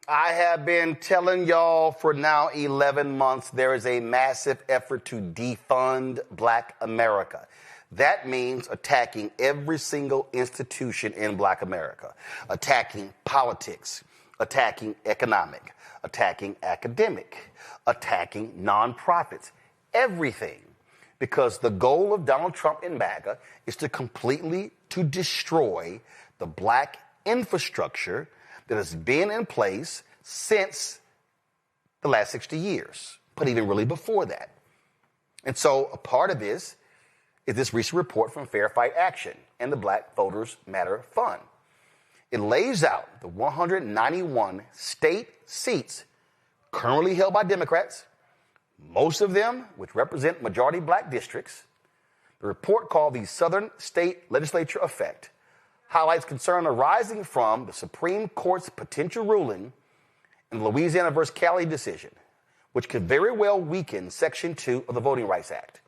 I have been telling y'all for now 11 months there is a massive effort to defund Black America. That means attacking every single institution in Black America, attacking politics, attacking economic, attacking academic, attacking nonprofits, everything. Because the goal of Donald Trump and MAGA is to completely to destroy the Black infrastructure that has been in place since the last 60 years, but even really before that. And so a part of this is this recent report from Fair Fight Action and the Black Voters Matter Fund. It lays out the 191 state seats currently held by Democrats, most of them which represent majority Black districts. The report, called the Southern State Legislature Effect, highlights concern arising from the Supreme Court's potential ruling in the Louisiana versus Cali decision, which could very well weaken Section 2 of the Voting Rights Act.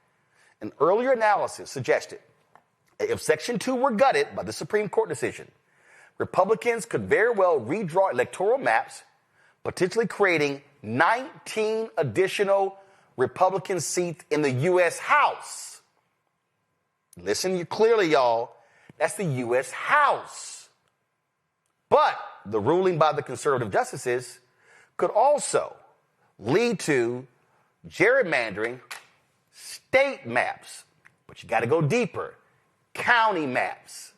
An earlier analysis suggested that if Section 2 were gutted by the Supreme Court decision, Republicans could very well redraw electoral maps, potentially creating 19 additional Republican seats in the U.S. House. Listen clearly, y'all. That's the U.S. House. But the ruling by the conservative justices could also lead to gerrymandering state maps. But you got to go deeper. County maps,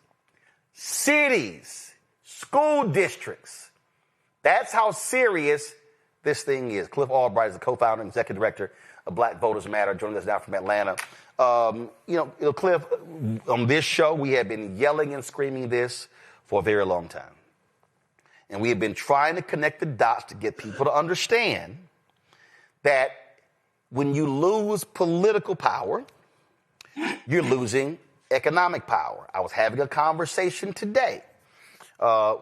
cities, school districts. That's how serious this thing is. Cliff Albright is the co-founder and executive director of Black Voters Matter, joining us now from Atlanta. Cliff, on this show, we have been yelling and screaming this for a very long time. And we have been trying to connect the dots to get people to understand that when you lose political power, you're losing economic power. I was having a conversation today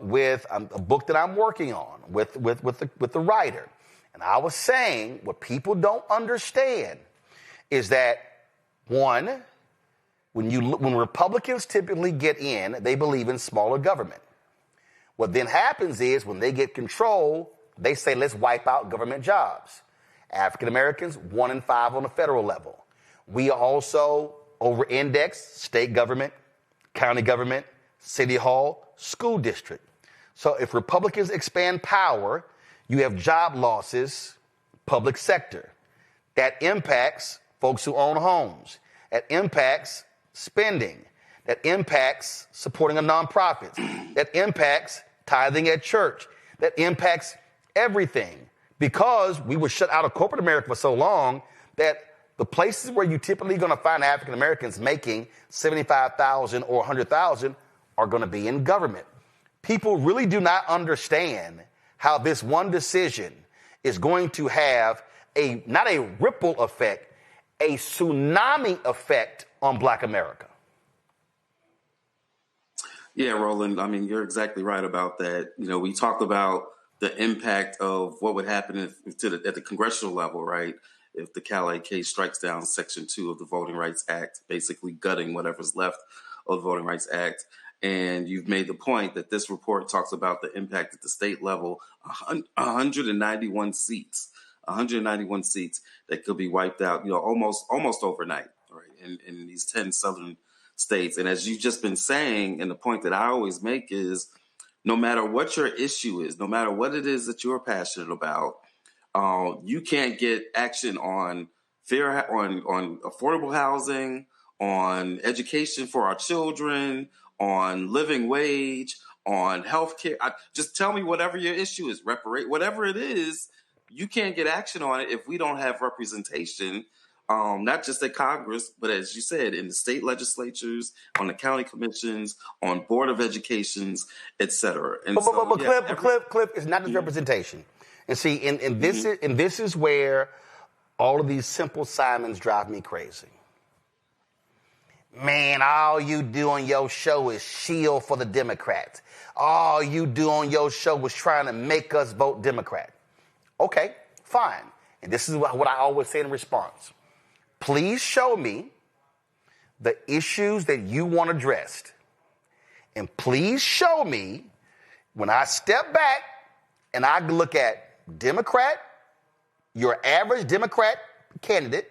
with a book that I'm working on with the writer. And I was saying what people don't understand is that, one, when Republicans typically get in, they believe in smaller government. What then happens is when they get control, they say, let's wipe out government jobs. African Americans, 1 in 5 on the federal level. We also over-index state government, county government, city hall, school district. So if Republicans expand power, you have job losses, public sector. That impacts folks who own homes. That impacts spending. That impacts supporting of nonprofits. That impacts tithing at church. That impacts everything, because we were shut out of corporate America for so long that the places where you're typically going to find African Americans making $75,000 or $100,000 are going to be in government. People really do not understand how this one decision is going to have not a ripple effect, a tsunami effect on Black America. Yeah, Roland, I mean, you're exactly right about that. You know, we talked about the impact of what would happen at the congressional level, right? If the Calais case strikes down Section 2 of the Voting Rights Act, basically gutting whatever's left of the Voting Rights Act. And you've made the point that this report talks about the impact at the state level, 191 seats that could be wiped out, you know, almost overnight, right, in these 10 southern states. And as you've just been saying, and the point that I always make is, no matter what your issue is, no matter what it is that you're passionate about, you can't get action on on affordable housing, on education for our children, on living wage, on healthcare. Just tell me whatever your issue is, whatever it is, you can't get action on it if we don't have representation, not just at Congress, but as you said, in the state legislatures, on the county commissions, on Board of Educations, et cetera. Cliff is not just representation. And see, and this is where all of these simple Simons drive me crazy. Man, all you do on your show is shield for the Democrats. All you do on your show was trying to make us vote Democrat. Okay, fine. And this is what I always say in response. Please show me the issues that you want addressed. And please show me, when I step back and I look at Democrat, your average Democrat candidate,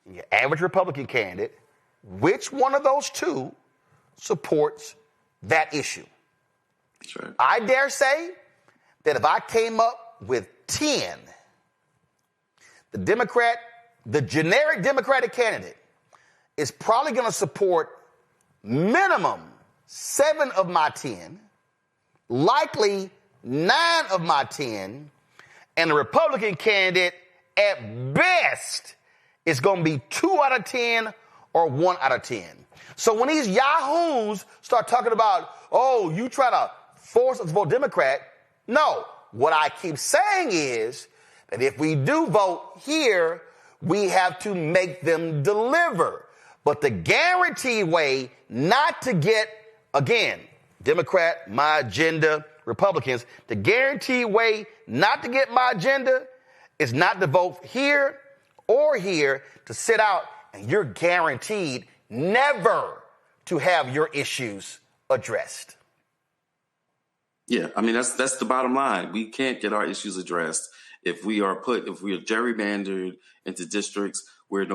and your average Republican candidate, which one of those two supports that issue? That's right. I dare say that if I came up with 10, the generic Democratic candidate is probably going to support minimum 7 of my 10, likely 9 of my 10, and the Republican candidate at best is going to be 2 out of 10 or 1 out of 10. So when these yahoos start talking about, oh, you try to force us to vote Democrat, no. What I keep saying is that if we do vote here, we have to make them deliver. But the guaranteed way not to get, again, Democrat, my agenda, Republicans, the guaranteed way not to get my agenda is not to vote here or here, to sit out, and you're guaranteed never to have your issues addressed. Yeah, I mean, that's the bottom line. We can't get our issues addressed if we are gerrymandered into districts where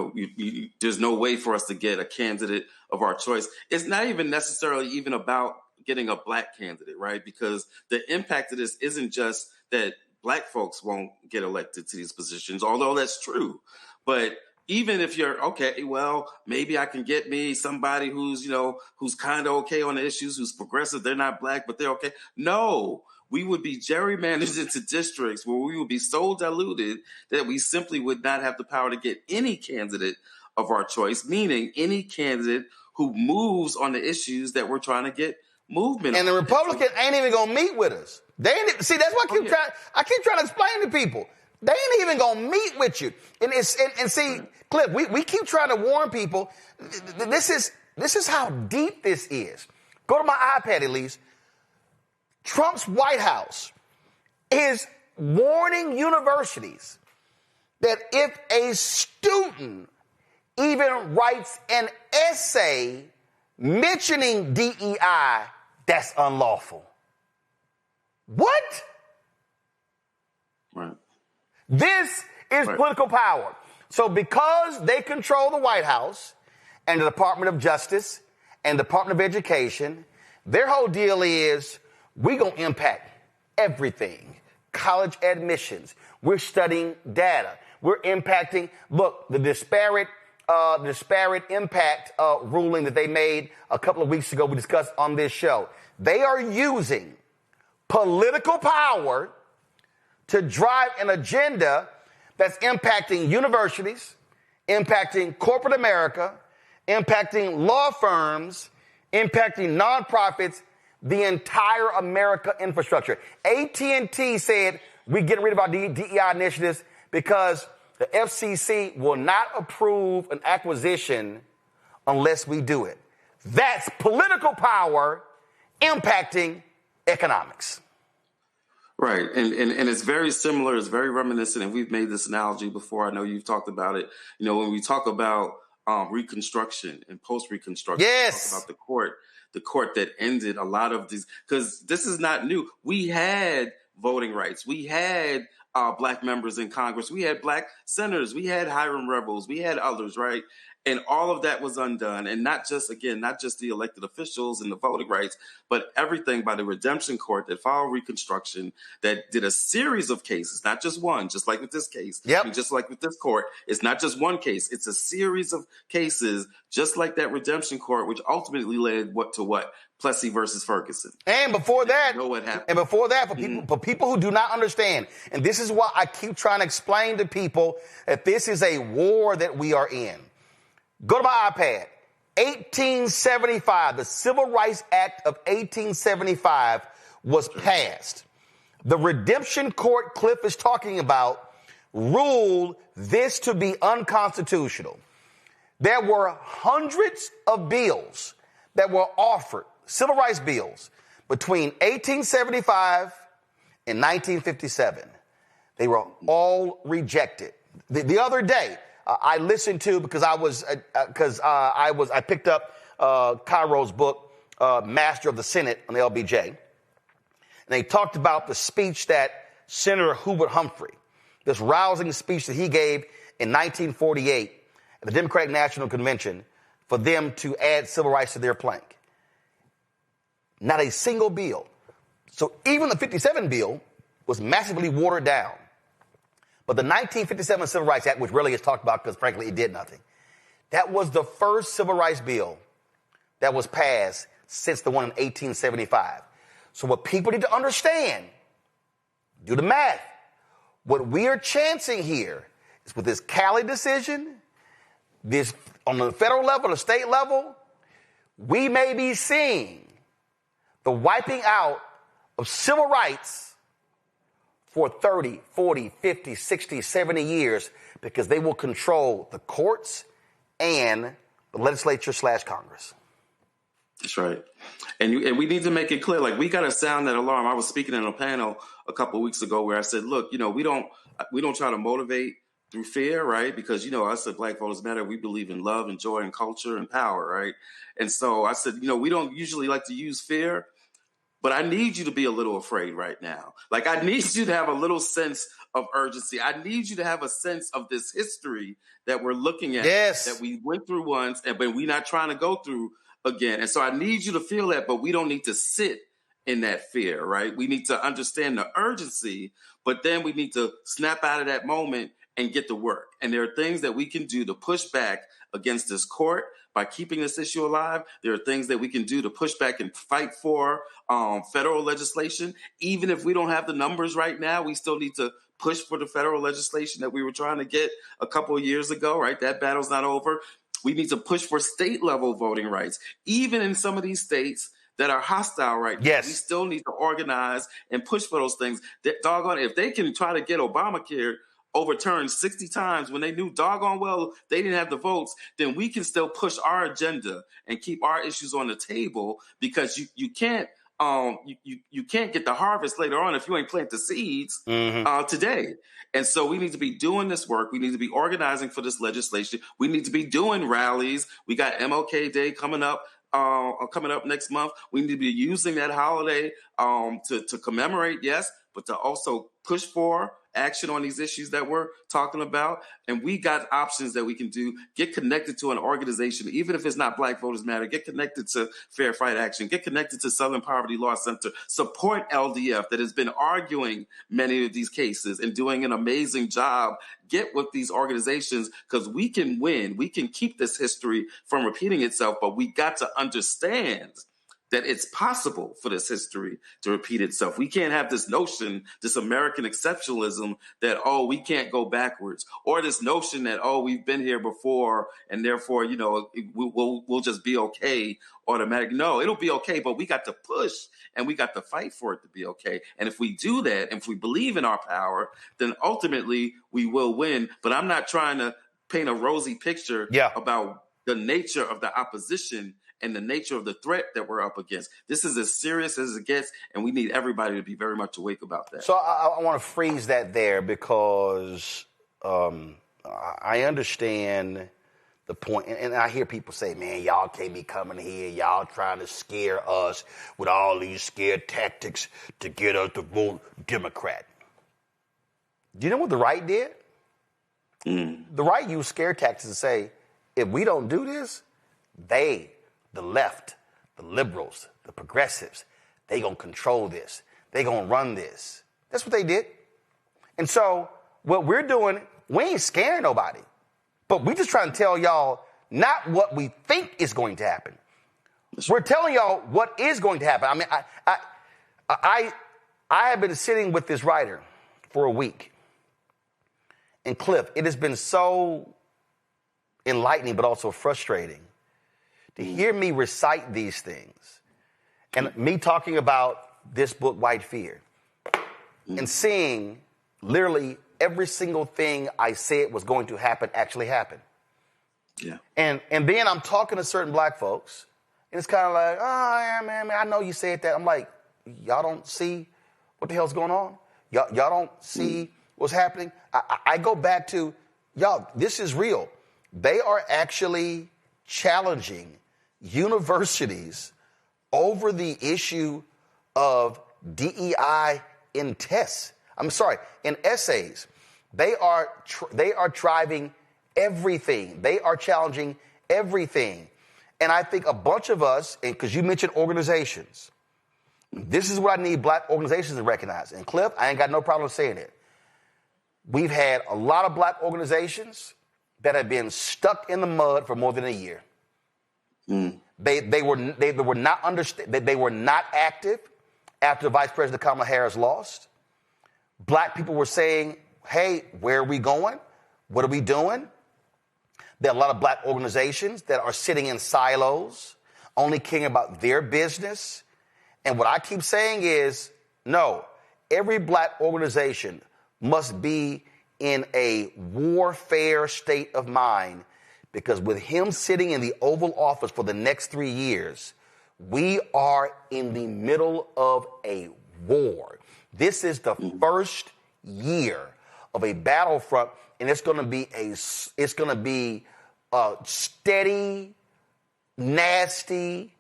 there's no way for us to get a candidate of our choice. It's not even necessarily even about getting a black candidate, right? Because the impact of this isn't just that black folks won't get elected to these positions, although that's true. But even if you're okay, well, maybe I can get me somebody who's kind of okay on the issues, who's progressive. They're not black, but they're okay. No, we would be gerrymandered into districts where we would be so diluted that we simply would not have the power to get any candidate of our choice, meaning any candidate who moves on the issues that we're trying to get movement on. And the Republicans ain't even going to meet with us. They ain't, see, that's what I keep trying to explain to people. They ain't even going to meet with you. And see, Cliff, we keep trying to warn people. This is how deep this is. Go to my iPad, at least. Trump's White House is warning universities that if a student even writes an essay mentioning DEI, that's unlawful. What? Right. This is political power. So because they control the White House and the Department of Justice and Department of Education, their whole deal is we're going to impact everything. College admissions. We're studying data. We're impacting, look, the disparate impact ruling that they made a couple of weeks ago we discussed on this show. They are using political power to drive an agenda that's impacting universities, impacting corporate America, impacting law firms, impacting nonprofits, the entire America infrastructure. AT&T said we're getting rid of our DEI initiatives because the FCC will not approve an acquisition unless we do it. That's political power impacting economics. Right. And it's very similar. It's very reminiscent. And we've made this analogy before. I know you've talked about it. When we talk about Reconstruction and post-Reconstruction, yes, talk about the court that ended a lot of these, because this is not new. We had voting rights. We had black members in Congress. We had black senators. We had Hiram Rebels. We had others, right? And all of that was undone. And not just the elected officials and the voting rights, but everything by the Redemption Court that followed Reconstruction, that did a series of cases, not just one, just like with this case. Yep. I mean, just like with this court, it's not just one case. It's a series of cases, just like that Redemption Court, which ultimately led to what? Plessy versus Ferguson. And before that, you know what happened? And before that, for people who do not understand, and this is why I keep trying to explain to people that this is a war that we are in. Go to my iPad. 1875, the Civil Rights Act of 1875 was passed. The Redemption Court Cliff is talking about ruled this to be unconstitutional. There were hundreds of bills that were offered, civil rights bills, between 1875 and 1957. They were all rejected. The other day, I listened to, because I picked up Cairo's book, Master of the Senate on the LBJ. And they talked about the speech that Senator Hubert Humphrey, this rousing speech that he gave in 1948 at the Democratic National Convention for them to add civil rights to their plank. Not a single bill. So even the 57 bill was massively watered down. But the 1957 Civil Rights Act, which rarely gets talked about because, frankly, it did nothing, that was the first civil rights bill that was passed since the one in 1875. So what people need to understand, do the math. What we are chancing here is with this Cali decision, this on the federal level, the state level, we may be seeing the wiping out of civil rights for 30, 40, 50, 60, 70 years because they will control the courts and the legislature / Congress. That's right. And we need to make it clear, like, we got to sound that alarm. I was speaking in a panel a couple of weeks ago where I said, look, we don't try to motivate through fear, right? Because, us at Black Voters Matter, we believe in love and joy and culture and power, right? And so I said, we don't usually like to use fear, but I need you to be a little afraid right now. Like, I need you to have a little sense of urgency. I need you to have a sense of this history that we're looking at, yes, that we went through once, but we're not trying to go through again. And so I need you to feel that, but we don't need to sit in that fear, right? We need to understand the urgency, but then we need to snap out of that moment and get to work. And there are things that we can do to push back against this court by keeping this issue alive. There are things that we can do to push back and fight for federal legislation. Even if we don't have the numbers right now, we still need to push for the federal legislation that we were trying to get a couple of years ago, right? That battle's not over. We need to push for state level voting rights, even in some of these states that are hostile right now. Yes. We still need to organize and push for those things. That doggone, if they can try to get Obamacare overturned 60 times when they knew doggone well they didn't have the votes, then we can still push our agenda and keep our issues on the table, because you can't you can't get the harvest later on if you ain't plant the seeds today. And so we need to be doing this work. We need to be organizing for this legislation. We need to be doing rallies. We got MLK Day coming up next month. We need to be using that holiday to commemorate, yes, but to also push for action on these issues that we're talking about. And we got options that we can do. Get connected to an organization, even if it's not Black Voters Matter. Get connected to Fair Fight Action. Get connected to Southern Poverty Law Center. Support LDF that has been arguing many of these cases and doing an amazing job. Get with these organizations, because we can win. We can keep this history from repeating itself, but we got to understand that it's possible for this history to repeat itself. We can't have this notion, this American exceptionalism that, we can't go backwards, or this notion that, we've been here before and therefore, we'll just be okay automatically. No, it'll be okay, but we got to push and we got to fight for it to be okay. And if we do that, and if we believe in our power, then ultimately we will win. But I'm not trying to paint a rosy picture about the nature of the opposition and the nature of the threat that we're up against. This is as serious as it gets, and we need everybody to be very much awake about that. So I want to freeze that there, because I understand the point, and I hear people say, man, y'all can't be coming here, y'all trying to scare us with all these scare tactics to get us to vote Democrat. Do you know what the right did? The right used scare tactics to say, if we don't do this, the left, the liberals, the progressives, they gonna control this. They gonna run this. That's what they did. And so what we're doing, we ain't scaring nobody, but we just trying to tell y'all not what we think is going to happen. We're telling y'all what is going to happen. I mean, I have been sitting with this writer for a week. And Cliff, it has been so enlightening, but also frustrating to hear me recite these things and me talking about this book, White Fear, and seeing literally every single thing I said was going to happen actually happen. Yeah. And then I'm talking to certain black folks, and it's kind of like, yeah, man, I know you said that. I'm like, y'all don't see what the hell's going on? Y'all don't see what's happening? I go back to, y'all, this is real. They are actually challenging universities over the issue of DEI in tests. In essays. They are driving everything. They are challenging everything. And I think a bunch of us, and because you mentioned organizations, this is what I need black organizations to recognize. And Cliff, I ain't got no problem saying it. We've had a lot of black organizations that have been stuck in the mud for more than a year. They were not active after Vice President Kamala Harris lost. Black people were saying, hey, where are we going? What are we doing? There are a lot of black organizations that are sitting in silos, only caring about their business. And what I keep saying is, no, every black organization must be in a warfare state of mind, because with him sitting in the Oval Office for the next 3 years, we are in the middle of a war. This is the first year of a battlefront, and it's going to be a steady, nasty,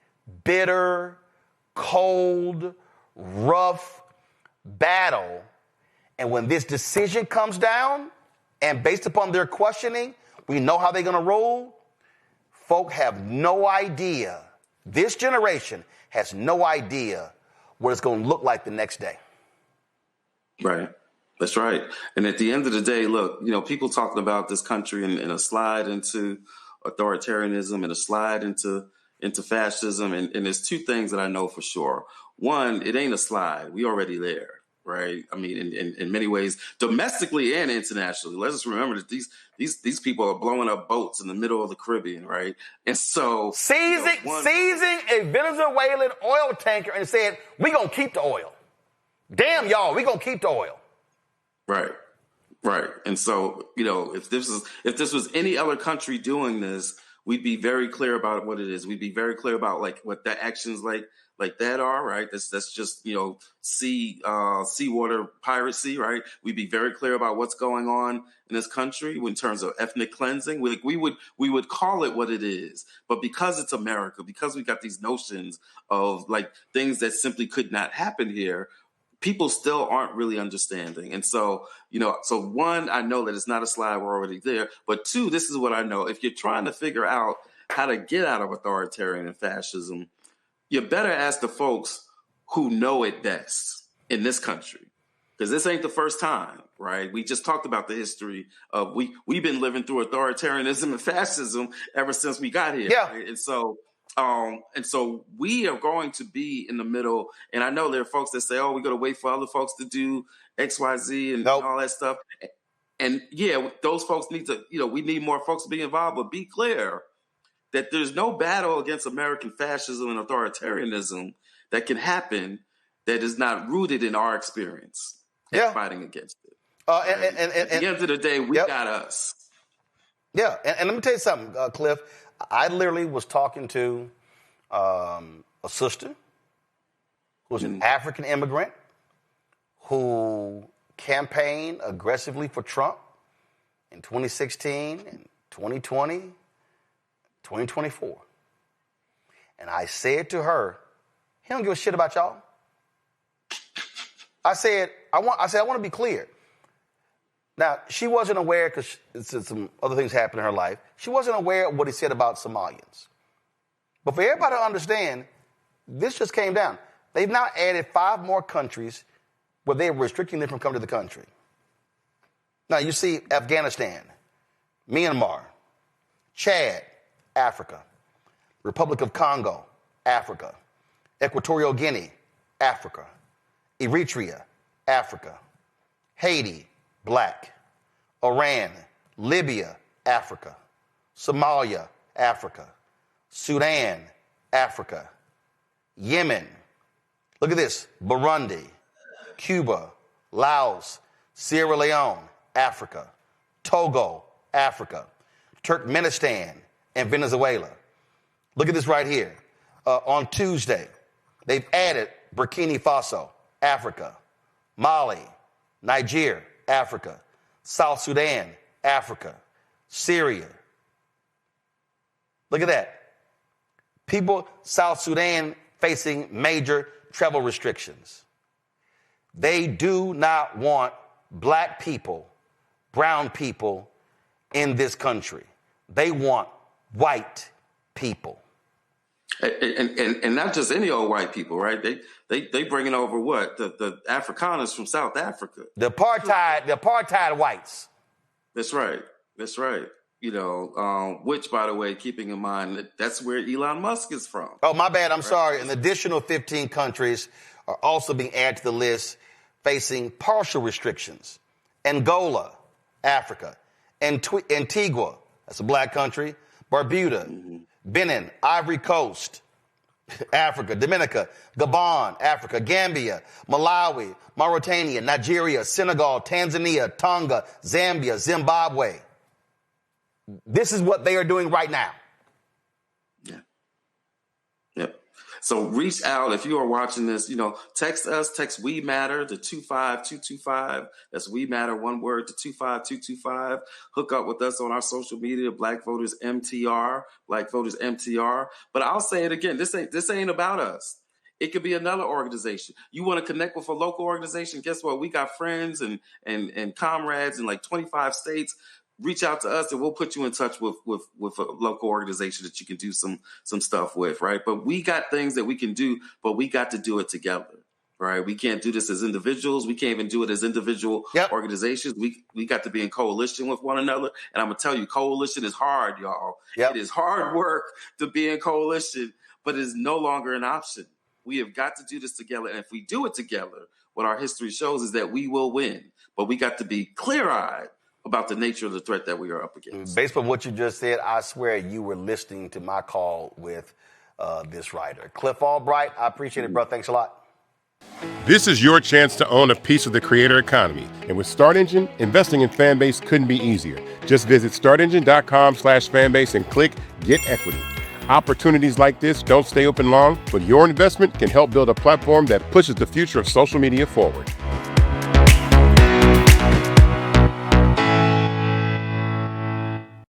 bitter, cold, rough battle. And when this decision comes down, and based upon their questioning, we know how they're going to roll, folk have no idea. This generation has no idea what it's going to look like the next day. Right. That's right. And at the end of the day, look, people talking about this country in a slide into authoritarianism and a slide into fascism. And there's two things that I know for sure. One, it ain't a slide. We already there. Right. I mean, in many ways, domestically and internationally. Let's just remember that these people are blowing up boats in the middle of the Caribbean. Right. And so seizing a Venezuelan oil tanker and said, we're going to keep the oil. Damn, y'all, we're going to keep the oil. Right. Right. And so, if this was any other country doing this, we'd be very clear about what it is. We'd be very clear about what the actions like that are, right? That's just, seawater piracy, right? We'd be very clear about what's going on in this country in terms of ethnic cleansing. We would call it what it is. But because it's America, because we got these notions of things that simply could not happen here, people still aren't really understanding. And so, so one, I know that it's not a slide, we're already there. But two, this is what I know. If you're trying to figure out how to get out of authoritarian and fascism, you better ask the folks who know it best in this country, because this ain't the first time, right? We just talked about the history of we've been living through authoritarianism and fascism ever since we got here. Yeah. Right? And so we are going to be in the middle. And I know there are folks that say, oh, we got to wait for other folks to do X, Y, Z and all that stuff. And yeah, those folks need to, we need more folks to be involved, but be clear that there's no battle against American fascism and authoritarianism that can happen that is not rooted in our experience and fighting against it. And at the end of the day, we got us. Yeah, and let me tell you something, Cliff. I literally was talking to a sister who was an African immigrant who campaigned aggressively for Trump in 2016 and 2020. 2024. And I said to her, he don't give a shit about y'all. I said, I want to be clear. Now, she wasn't aware, because some other things happened in her life. She wasn't aware of what he said about Somalians. But for everybody to understand, this just came down. They've now added 5 more countries where they're restricting them from coming to the country. Now, you see Afghanistan, Myanmar, Chad, Africa, Republic of Congo, Africa, Equatorial Guinea, Africa, Eritrea, Africa, Haiti, black, Iran, Libya, Africa, Somalia, Africa, Sudan, Africa, Yemen, look at this, Burundi, Cuba, Laos, Sierra Leone, Africa, Togo, Africa, Turkmenistan, and Venezuela. Look at this right here. On Tuesday, they've added Burkina Faso, Africa, Mali, Niger, Africa, South Sudan, Africa, Syria. Look at that. People, South Sudan facing major travel restrictions. They do not want black people, brown people in this country. They want white people. And not just any old white people, right? They bringing over what? The Afrikaners from South Africa. The apartheid whites. That's right. That's right. You know, which, by the way, keeping in mind that's where Elon Musk is from. Oh, my bad. I'm sorry. An additional 15 countries are also being added to the list, facing partial restrictions. Angola, Africa. Antigua, that's a black country. Barbuda, Benin, Ivory Coast, Africa. Dominica, Gabon, Africa. Gambia, Malawi, Mauritania, Nigeria, Senegal, Tanzania, Tonga, Zambia, Zimbabwe. This is what they are doing right now. Yeah. Yep. So reach out if you are watching this, you know, text us, text We Matter to 25225. That's We Matter, one word, to 25225. Hook up with us on our social media, Black Voters MTR, Black Voters MTR. But I'll say it again, this ain't about us. It could be another organization. You want to connect with a local organization? Guess what? We got friends and comrades in like 25 states. Reach out to us and we'll put you in touch with a local organization that you can do some stuff with, right? But we got things that we can do, but we got to do it together, right? We can't do this as individuals. We can't even do it as individual organizations. We got to be in coalition with one another. And I'm going to tell you, coalition is hard, y'all. It is hard work to be in coalition, but it is no longer an option. We have got to do this together. And if we do it together, what our history shows is that we will win. But we got to be clear-eyed about the nature of the threat that we are up against. Based on what you just said, I swear you were listening to my call with this writer. Cliff Albright, I appreciate it, bro. Thanks a lot. This is your chance to own a piece of the creator economy. And with Start Engine, investing in Fanbase couldn't be easier. Just visit startengine.com/fanbase and click Get Equity. Opportunities like this don't stay open long, but your investment can help build a platform that pushes the future of social media forward.